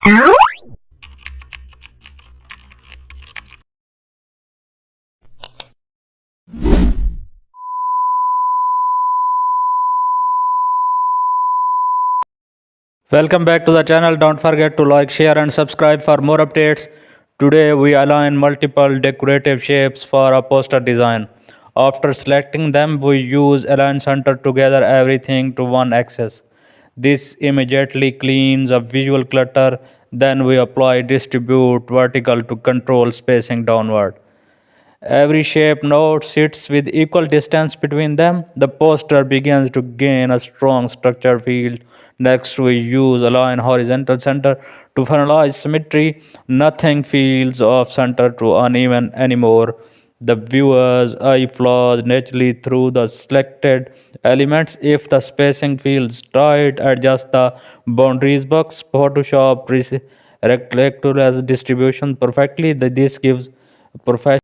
Welcome back to the channel. Don't forget to like, share and subscribe for more updates. Today we align multiple decorative shapes for a poster design. After selecting them, we use align center to gather everything to one axis. This immediately cleans up visual clutter. Then we apply distribute vertical to control spacing downward. Every shape node sits with equal distance between them. The poster begins to gain a strong structure field. Next, we use align horizontal center to finalize symmetry. Nothing feels off center to uneven anymore. The viewer's eye flows naturally through the selected elements. If the spacing feels tight, adjust the boundaries box. Photoshop rectangular distribution perfectly. This gives professional